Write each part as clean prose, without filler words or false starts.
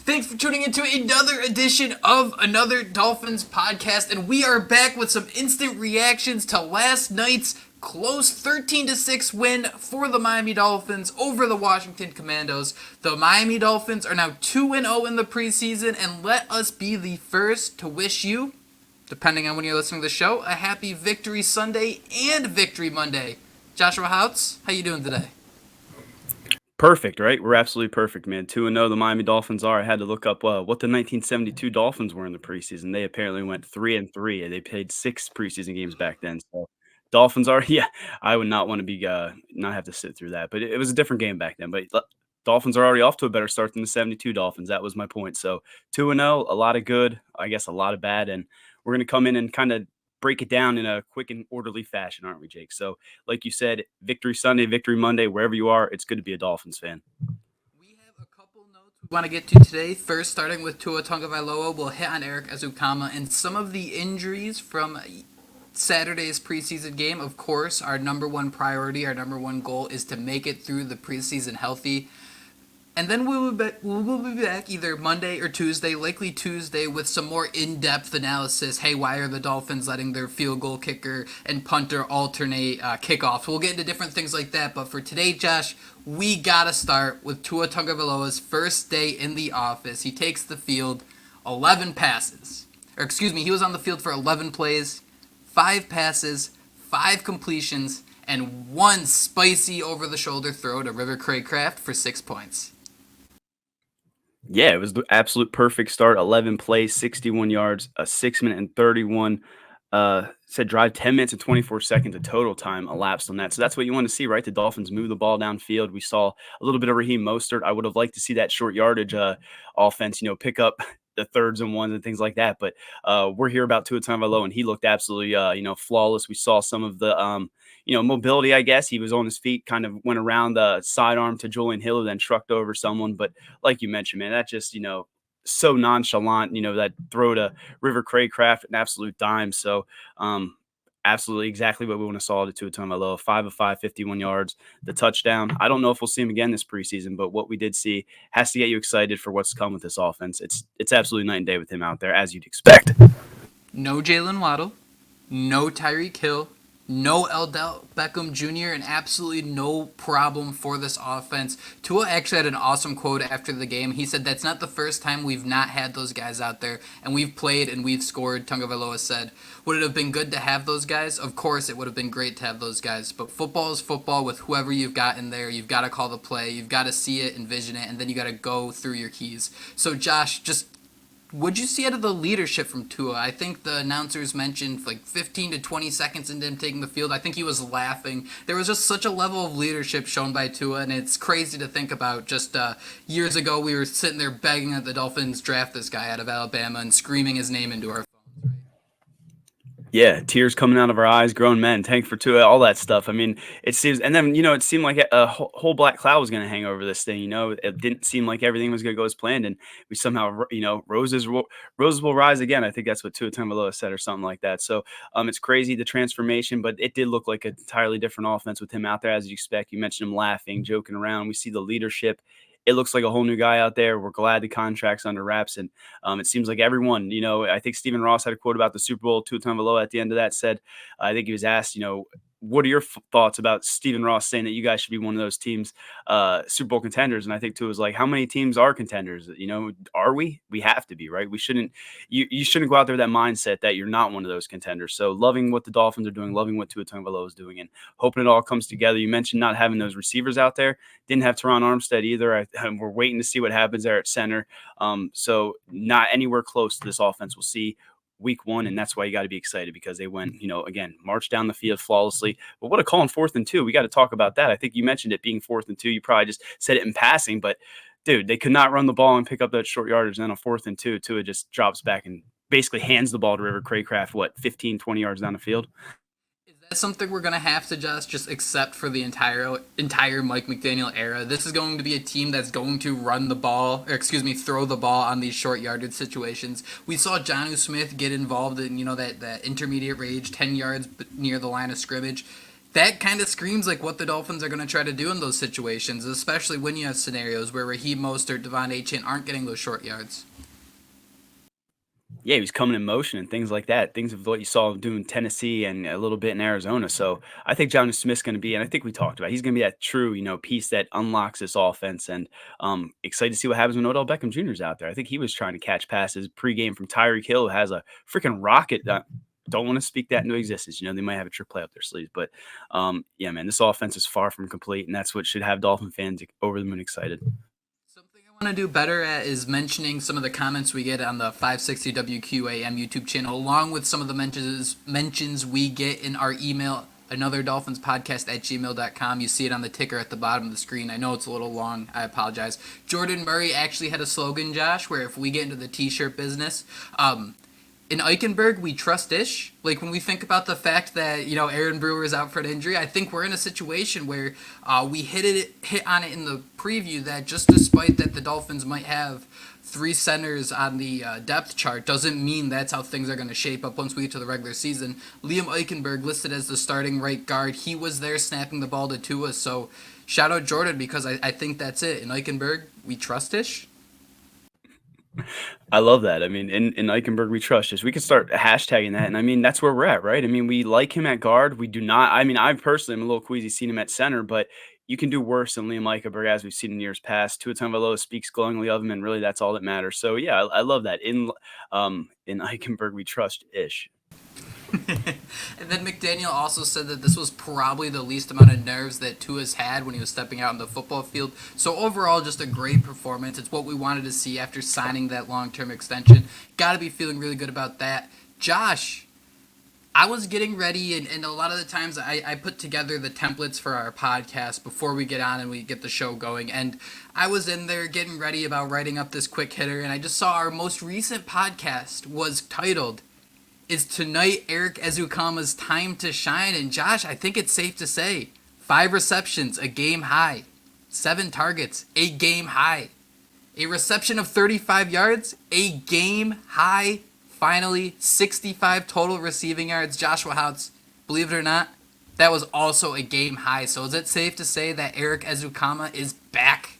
Thanks for tuning into another edition of Another Dolphins podcast, and we are back with some instant reactions to last night's close 13-6 win for the Miami Dolphins over the Washington Commandos. The Miami Dolphins are now 2-0 in the preseason, and let us be the first to wish you, depending on when you're listening to the show, a happy Victory Sunday and Victory Monday. Joshua Houtz, how you doing today? Perfect, right? We're absolutely perfect, man. 2-0 the Miami Dolphins are. I had to look up what the 1972 Dolphins were in the preseason. They apparently went 3-3. They played 6 preseason games back then. So Dolphins are, yeah, I would not want to be not have to sit through that. But it was a different game back then. But Dolphins are already off to a better start than the 72 Dolphins. That was my point. So 2-0, a lot of good, I guess a lot of bad, and we're going to come in and kind of break it down in a quick and orderly fashion, aren't we, Jake? So, like you said, Victory Sunday, Victory Monday, wherever you are, it's good to be a Dolphins fan. We have a couple notes we want to get to today. First, starting with Tua Tagovailoa, we'll hit on Erik Ezukanma and some of the injuries from Saturday's preseason game. Of course, our number one priority, our number one goal is to make it through the preseason healthy. And then we'll be back either Monday or Tuesday, likely Tuesday, with some more in-depth analysis. Hey, why are the Dolphins letting their field goal kicker and punter alternate kickoffs? We'll get into different things like that. But for today, Josh, we got to start with Tua Tagovailoa's first day in the office. He takes the field, 11 passes. He was on the field for 11 plays, 5 passes, 5 completions, and 1 spicy over-the-shoulder throw to River Craycraft for 6 points. Yeah, it was the absolute perfect start. 11 plays, 61 yards, a 6-minute and 31 said drive, 10 minutes and 24 seconds of total time elapsed on that. So that's what you want to see, right? The Dolphins move the ball downfield. We saw a little bit of Raheem Mostert. I would have liked to see that short yardage offense, pick up the thirds and ones and things like that. But we're here about Tua Tagovailoa, and he looked absolutely, flawless. We saw some of the, mobility, I guess. He was on his feet, kind of went around the sidearm to Julian Hill, then trucked over someone. But like you mentioned, man, that just, so nonchalant, that throw to River Craycraft, an absolute dime. So absolutely exactly what we want to saw to Tua Tagovailoa. 5 of 5, 51 yards, the touchdown. I don't know if we'll see him again this preseason, but what we did see has to get you excited for what's to come with this offense. It's absolutely night and day with him out there, as you'd expect. No Jalen Waddle, no Tyreek Hill, no Odell Beckham Jr., and absolutely no problem for this offense. Tua actually had an awesome quote after the game. He said, "That's not the first time we've not had those guys out there, and we've played and we've scored." Tagovailoa said, "Would it have been good to have those guys? Of course it would have been great to have those guys, but football is football with whoever you've got in there. You've got to call the play, you've got to see it, envision it, and then you got to go through your keys." So Josh, just what'd you see out of the leadership from Tua? I think the announcers mentioned like 15 to 20 seconds into him taking the field. I think he was laughing. There was just such a level of leadership shown by Tua, and it's crazy to think about. Just years ago, we were sitting there begging that the Dolphins draft this guy out of Alabama and screaming his name into our phones. Yeah, tears coming out of our eyes, grown men, tank for Tua, all that stuff. I mean, it seems, and then, it seemed like a whole black cloud was going to hang over this thing. It didn't seem like everything was going to go as planned, and we somehow, roses will rise again. I think that's what Tua Tagovailoa said or something like that. So it's crazy, the transformation, but it did look like an entirely different offense with him out there, as you expect. You mentioned him laughing, joking around. We see the leadership. It looks like a whole new guy out there. We're glad the contract's under wraps. And it seems like everyone, I think Stephen Ross had a quote about the Super Bowl. Tua Tagovailoa at the end of that said, I think he was asked, what are your thoughts about Stephen Ross saying that you guys should be one of those teams, Super Bowl contenders? And I think Tua was like, how many teams are contenders? Are we? We have to be, right? We shouldn't. You shouldn't go out there with that mindset that you're not one of those contenders. So loving what the Dolphins are doing, loving what Tua Tagovailoa is doing, and hoping it all comes together. You mentioned not having those receivers out there. Didn't have Teron Armstead either. We're waiting to see what happens there at center. So not anywhere close to this offense. We'll see week 1, and that's why you got to be excited, because they went, again, marched down the field flawlessly. But what a call on 4th and 2. We got to talk about that. I think you mentioned it being 4th and 2. You probably just said it in passing, but dude, they could not run the ball and pick up that short yardage. And then on 4th and 2, Tua just drops back and basically hands the ball to River Craycraft, 15, 20 yards down the field. That's something we're going to have to just accept for the entire Mike McDaniel era. This is going to be a team that's going to run the ball, throw the ball on these short yardage situations. We saw Jonnu Smith get involved in, that intermediate range, 10 yards near the line of scrimmage. that kind of screams like what the Dolphins are going to try to do in those situations, especially when you have scenarios where Raheem Mostert, Devon Achane aren't getting those short yards. Yeah, he was coming in motion and things like that. Things of what you saw him doing in Tennessee and a little bit in Arizona. So I think John Smith's going to be, and I think we talked about, he's going to be that true, piece that unlocks this offense. And excited to see what happens when Odell Beckham Jr. is out there. I think he was trying to catch passes pregame from Tyreek Hill, who has a freaking rocket. Don't want to speak that into existence. They might have a trick play up their sleeves, but yeah, man, this offense is far from complete, and that's what should have Dolphin fans over the moon excited. Something I want to do better at is mentioning some of the comments we get on the 560 WQAM YouTube channel, along with some of the mentions we get in our email, AnotherDolphinsPodcast@gmail.com. You see it on the ticker at the bottom of the screen. I know it's a little long. I apologize. Jordan Murray actually had a slogan, Josh, where if we get into the t-shirt business, in Eichenberg, we trust Ish. Like, when we think about the fact that, Aaron Brewer is out for an injury, I think we're in a situation where we hit on it in the preview that just despite that the Dolphins might have 3 centers on the depth chart, doesn't mean that's how things are going to shape up once we get to the regular season. Liam Eichenberg listed as the starting right guard. He was there snapping the ball to Tua, so shout out Jordan, because I think that's it. In Eichenberg, we trust Ish. I love that. I mean, in Eichenberg, we trust us. We can start hashtagging that. And I mean, that's where we're at, right? I mean, we like him at guard. We do not. I mean, I personally am a little queasy seeing him at center, but you can do worse than Liam Eichenberg, as we've seen in years past. Tua Tagovailoa speaks glowingly of him, and really that's all that matters. So, yeah, I love that. In Eichenberg, we trust Ish. And then McDaniel also said that this was probably the least amount of nerves that Tua's had when he was stepping out on the football field. So overall, just a great performance. It's what we wanted to see after signing that long-term extension. Got to be feeling really good about that. Josh, I was getting ready, and a lot of the times I put together the templates for our podcast before we get on and we get the show going. And I was in there getting ready about writing up this quick hitter, and I just saw our most recent podcast was titled, "Is tonight Erik Ezukanma's time to shine?" And Josh, I think it's safe to say 5 receptions, a game high. 7 targets, a game high. A reception of 35 yards, a game high. Finally, 65 total receiving yards. Joshua Houtz, believe it or not, that was also a game high. So is it safe to say that Erik Ezukanma is back?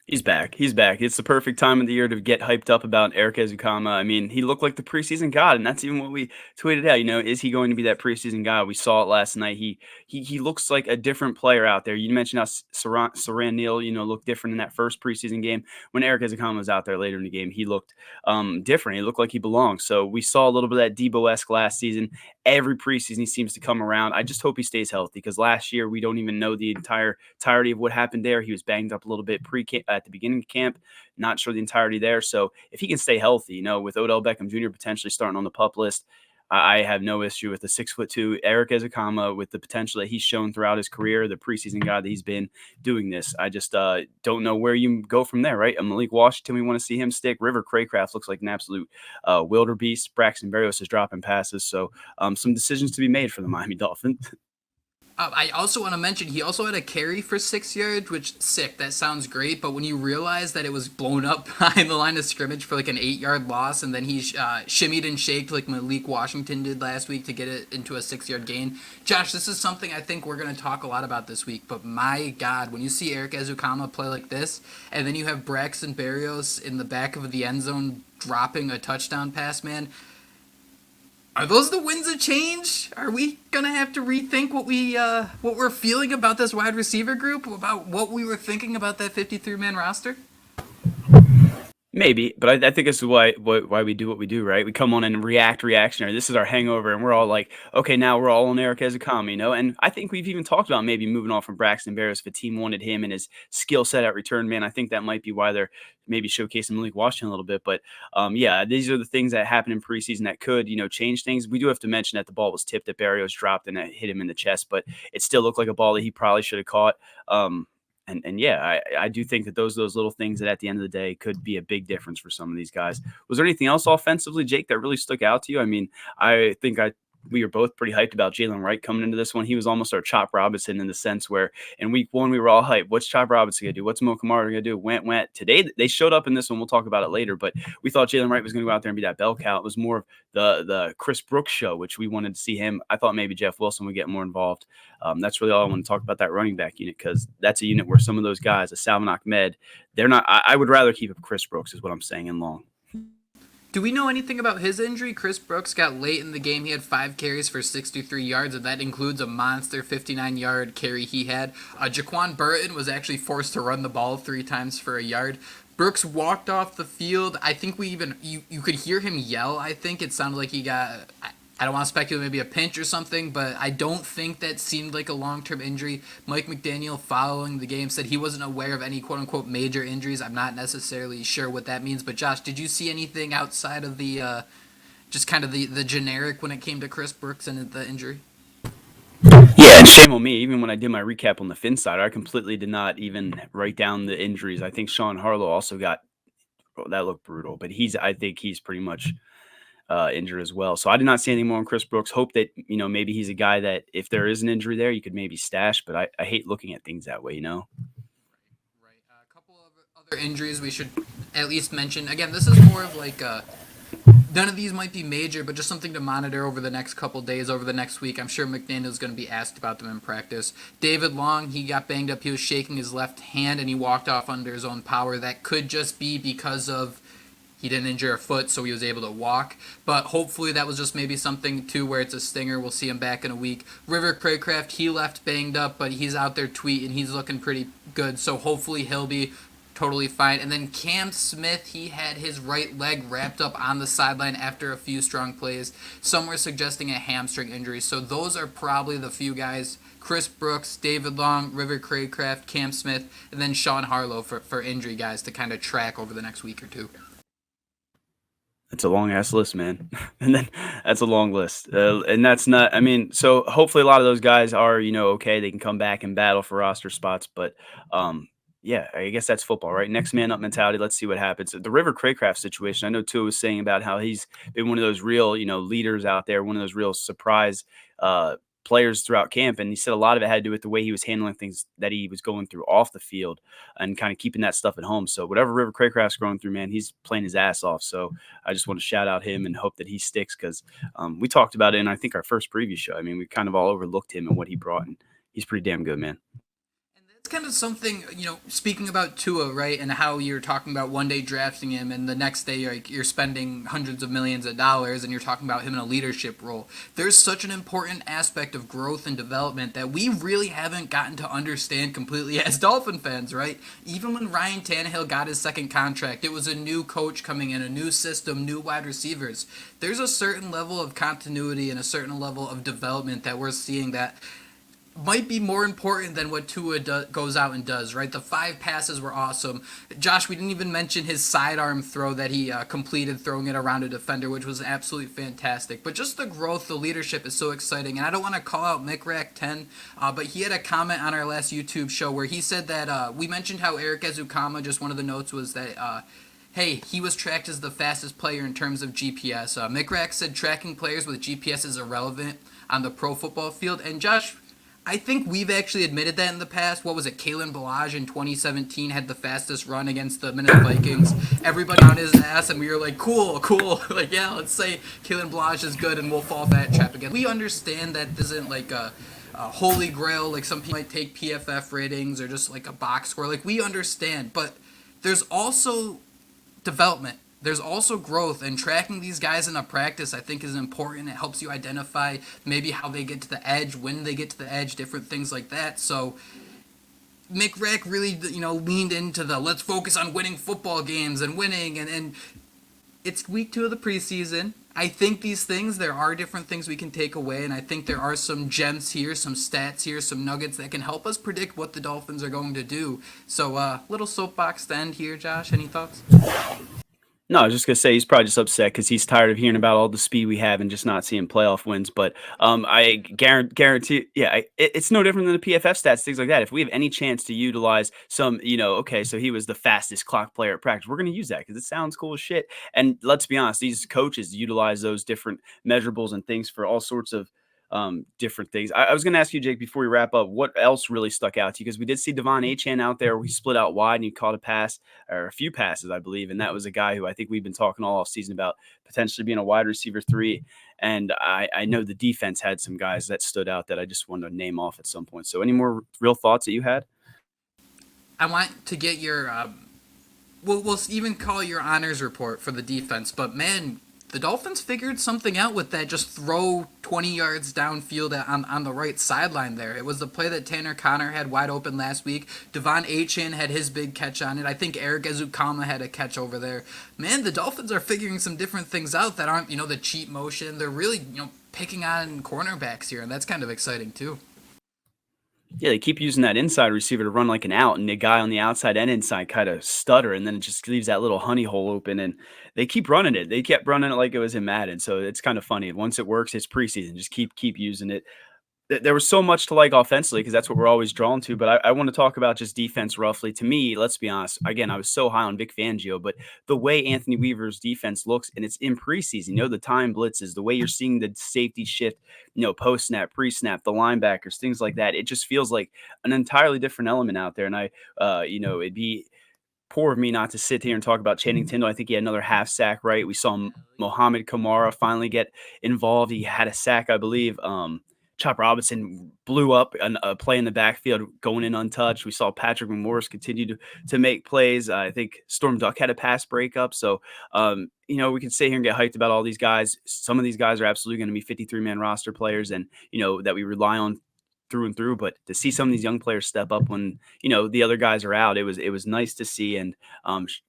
He's back. He's back. It's the perfect time of the year to get hyped up about Erik Ezukanma. I mean, he looked like the preseason god, and that's even what we tweeted out. Is he going to be that preseason god? We saw it last night. He looks like a different player out there. You mentioned how Saran Neal, looked different in that first preseason game. When Erik Ezukanma was out there later in the game, he looked different. He looked like he belonged. So we saw a little bit of that Debo-esque last season. Every preseason he seems to come around. I just hope he stays healthy, because last year we don't even know the entirety of what happened there. He was banged up a little bit at the beginning of camp. Not sure the entirety there. So if he can stay healthy, with Odell Beckham Jr. potentially starting on the PUP list, I have no issue with the 6'2" Erik Ezukanma with the potential that he's shown throughout his career, the preseason guy that he's been doing this. I just don't know where you go from there, right? Malik Washington, we want to see him stick. River Craycraft looks like an absolute wildebeest. Braxton Berrios is dropping passes. So some decisions to be made for the Miami Dolphins. I also want to mention he also had a carry for 6 yards, which, sick, that sounds great, but when you realize that it was blown up behind the line of scrimmage for like an 8-yard loss, and then he shimmied and shaked like Malik Washington did last week to get it into a 6-yard gain. Josh, this is something I think we're going to talk a lot about this week, but my God, when you see Erik Ezukanma play like this, and then you have Braxton Berrios in the back of the end zone dropping a touchdown pass, man, are those the winds of change? Are we gonna have to rethink what we're feeling about this wide receiver group, about what we were thinking about that 53-man roster? Maybe, but I think this is why we do what we do, right? We come on and reactionary. This is our hangover, and we're all like, okay, now we're all on Erik Ezukanma, And I think we've even talked about maybe moving on from Braxton Berrios if a team wanted him and his skill set at return man. I think that might be why they're maybe showcasing Malik Washington a little bit. But yeah, these are the things that happen in preseason that could, change things. We do have to mention that the ball was tipped, that Berrios dropped, and it hit him in the chest, but it still looked like a ball that he probably should have caught. And yeah, I do think that those little things that at the end of the day could be a big difference for some of these guys. Was there anything else offensively, Jake, that really stuck out to you? I mean, I think I we were both pretty hyped about Jalen Wright coming into this one. He was almost our Chop Robinson in the sense where in week one we were all hyped. What's Chop Robinson gonna do? What's Mo Kamara gonna do? Went. Today they showed up in this one. We'll talk about it later, but we thought Jalen Wright was gonna go out there and be that bell cow. It was more of the Chris Brooks show, which we wanted to see him. I thought maybe Jeff Wilson would get more involved. That's really all I want to talk about, that running back unit, because that's a unit where some of those guys, a Salvon Ahmed, they're not. I would rather keep up Chris Brooks, is what I'm saying, in long. Do we know anything about his injury? Chris Brooks got late in the game. He had 5 carries for 63 yards, and that includes a monster 59-yard carry he had. Jaquan Burton was actually forced to run the ball 3 times for a yard. Brooks walked off the field. I think you could hear him yell. I think it sounded like he got, I don't want to speculate, maybe a pinch or something, but I don't think that seemed like a long-term injury. Mike McDaniel, following the game, said he wasn't aware of any quote-unquote major injuries. I'm not necessarily sure what that means, but Josh, did you see anything outside of the just kind of the generic when it came to Chris Brooks and the injury? Yeah, and shame on me. Even when I did my recap on the Fin side, I completely did not even write down the injuries. I think Sean Harlow also got, that looked brutal, but I think he's pretty much injured as well. So I did not see anything more on Chris Brooks. Hope that, maybe he's a guy that if there is an injury there, you could maybe stash, but I hate looking at things that way, Right. A couple of other injuries we should at least mention. Again, this is more of like none of these might be major, but just something to monitor over the next couple days, over the next week. I'm sure McDaniel's going to be asked about them in practice. David Long, he got banged up. He was shaking his left hand, and he walked off under his own power. That could just be because of he didn't injure a foot, so he was able to walk. But hopefully that was just maybe something, too, where it's a stinger. We'll see him back in a week. River Craycraft, he left banged up, but he's out there tweeting. He's looking pretty good, so hopefully he'll be totally fine. And then Cam Smith, he had his right leg wrapped up on the sideline after a few strong plays. Some were suggesting a hamstring injury. So those are probably the few guys: Chris Brooks, David Long, River Craycraft, Cam Smith, and then Sean Harlow for injury guys to kind of track over the next week or two. It's a long ass list, man. And then that's a long list. And that's not, so hopefully a lot of those guys are, okay. They can come back and battle for roster spots. But yeah, I guess that's football, right? Next man up mentality. Let's see what happens. The River Craycraft situation, I know Tua was saying about how he's been one of those real, leaders out there, one of those real surprise players throughout camp. And he said a lot of it had to do with the way he was handling things that he was going through off the field and kind of keeping that stuff at home. So whatever River Craycraft's going through, man, he's playing his ass off. So I just want to shout out him and hope that he sticks, because we talked about it in, I think, our first preview show. We kind of all overlooked him and what he brought, and he's pretty damn good, man. It's kind of something, speaking about Tua, right, and how you're talking about one day drafting him and the next day you're spending hundreds of millions of dollars and you're talking about him in a leadership role. There's such an important aspect of growth and development that we really haven't gotten to understand completely as Dolphin fans, right? Even when Ryan Tannehill got his second contract, it was a new coach coming in, a new system, new wide receivers. There's a certain level of continuity and a certain level of development that we're seeing that might be more important than what Tua goes out and does, right? The 5 passes were awesome. Josh, we didn't even mention his sidearm throw that he completed, throwing it around a defender, which was absolutely fantastic. But just the growth, the leadership is so exciting. And I don't want to call out McRack10, but he had a comment on our last YouTube show where he said that we mentioned how Erik Ezukanma, just one of the notes was that hey, he was tracked as the fastest player in terms of GPS. McRack said tracking players with GPS is irrelevant on the pro football field. And Josh, I think we've actually admitted that in the past. What was it? Kalen Ballage in 2017 had the fastest run against the Minnesota Vikings. Everybody on his ass, and we were like, cool. Like, yeah, let's say Kalen Ballage is good, and we'll fall for that trap again. We understand that this isn't like a holy grail. Like, some people might take PFF ratings or just like a box score. Like, we understand. But there's also development. There's also growth, and tracking these guys in a practice I think is important. It helps you identify maybe how they get to the edge, when they get to the edge, different things like that. So McRack really, leaned into the let's focus on winning football games and winning, and it's week 2 of the preseason. I think these things, there are different things we can take away, and I think there are some gems here, some stats here, some nuggets that can help us predict what the Dolphins are going to do. So little soapbox to end here, Josh. Any thoughts? No, I was just gonna say he's probably just upset because he's tired of hearing about all the speed we have and just not seeing playoff wins. But I guarantee, yeah, it's no different than the PFF stats, things like that. If we have any chance to utilize some, okay, so he was the fastest clock player at practice, we're gonna use that because it sounds cool as shit. And let's be honest, these coaches utilize those different measurables and things for all sorts of different things. I was going to ask you, Jake, before we wrap up, what else really stuck out to you? Because we did see Devon Achane out there. We split out wide and he caught a pass or a few passes, I believe. And that was a guy who I think we've been talking all off season about potentially being a wide receiver 3. And I know the defense had some guys that stood out that I just wanted to name off at some point. So any more real thoughts that you had? I want to get your, we'll even call your honors report for the defense, but man, the Dolphins figured something out with that. Just throw 20 yards downfield on the right sideline there. It was the play that Tanner Connor had wide open last week. Devon Achane had his big catch on it. I think Erik Ezukanma had a catch over there. Man, the Dolphins are figuring some different things out that aren't, the cheat motion. They're really, picking on cornerbacks here, and that's kind of exciting too. Yeah, they keep using that inside receiver to run like an out, and the guy on the outside and inside kind of stutter, and then it just leaves that little honey hole open, and they keep running it. They kept running it like it was in Madden, so it's kind of funny. Once it works, it's preseason. Just keep using it. There was so much to like offensively because that's what we're always drawn to. But I want to talk about just defense roughly. To me, let's be honest. Again, I was so high on Vic Fangio, but the way Anthony Weaver's defense looks, and it's in preseason, the time blitzes, the way you're seeing the safety shift, post snap, pre snap, the linebackers, things like that. It just feels like an entirely different element out there. And it'd be poor of me not to sit here and talk about Channing Tindall. I think he had another half sack, right? We saw Mohamed Kamara finally get involved. He had a sack, I believe. Chop Robinson blew up a play in the backfield going in untouched. We saw Patrick Morris continue to make plays. I think Storm Duck had a pass breakup. So, we can sit here and get hyped about all these guys. Some of these guys are absolutely going to be 53-man roster players and, that we rely on through and through. But to see some of these young players step up when, the other guys are out, it was nice to see. And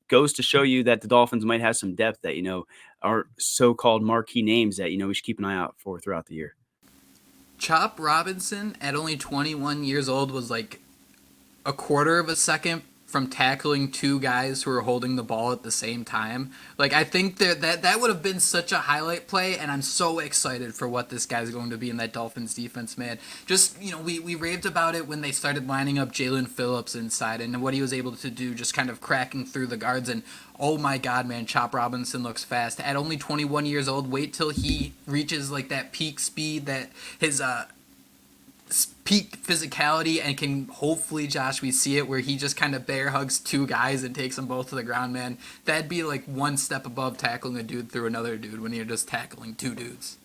goes to show you that the Dolphins might have some depth that, are so-called marquee names that, we should keep an eye out for throughout the year. Chop Robinson at only 21 years old was like a quarter of a second from tackling two guys who were holding the ball at the same time. Like, I think that would have been such a highlight play, and I'm so excited for what this guy's going to be in that Dolphins defense, man. Just, we raved about it when they started lining up Jalen Phillips inside and what he was able to do, just kind of cracking through the guards. And oh my God, man, Chop Robinson looks fast. At only 21 years old, wait till he reaches like that peak speed, that his peak physicality, and can hopefully, Josh, we see it where he just kind of bear hugs two guys and takes them both to the ground, man. That'd be like one step above tackling a dude through another dude when you're just tackling two dudes.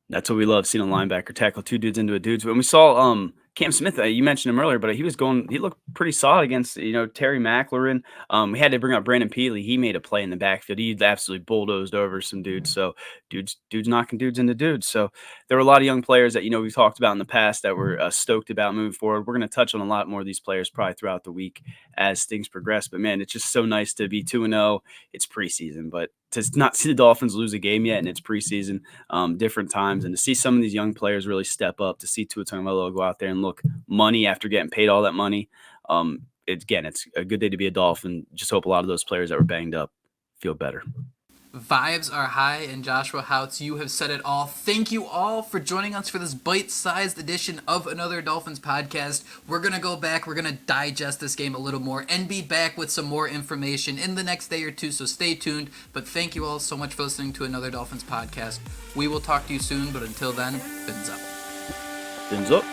That's what we love, seeing a linebacker tackle two dudes into a dude. When we saw Cam Smith, you mentioned him earlier, but he looked pretty solid against, Terry McLaurin. We had to bring up Brandon Peely. He made a play in the backfield. He absolutely bulldozed over some dudes. So dudes knocking dudes into dudes. So there were a lot of young players that, we've talked about in the past that we're stoked about moving forward. We're going to touch on a lot more of these players probably throughout the week as things progress. But man, it's just so nice to be 2-0. It's preseason, but to not see the Dolphins lose a game yet, and it's preseason, different times, and to see some of these young players really step up, to see Tua Tagovailoa go out there and look money after getting paid all that money. It's a good day to be a Dolphin. Just hope a lot of those players that were banged up feel better. Vibes are high, and Joshua Houtz, you have said it all. Thank you all for joining us for this bite-sized edition of Another Dolphins podcast. We're going to go back, we're going to digest this game a little more, and be back with some more information in the next day or two, so stay tuned. But thank you all so much for listening to Another Dolphins podcast. We will talk to you soon, but until then, fins up. Fins up.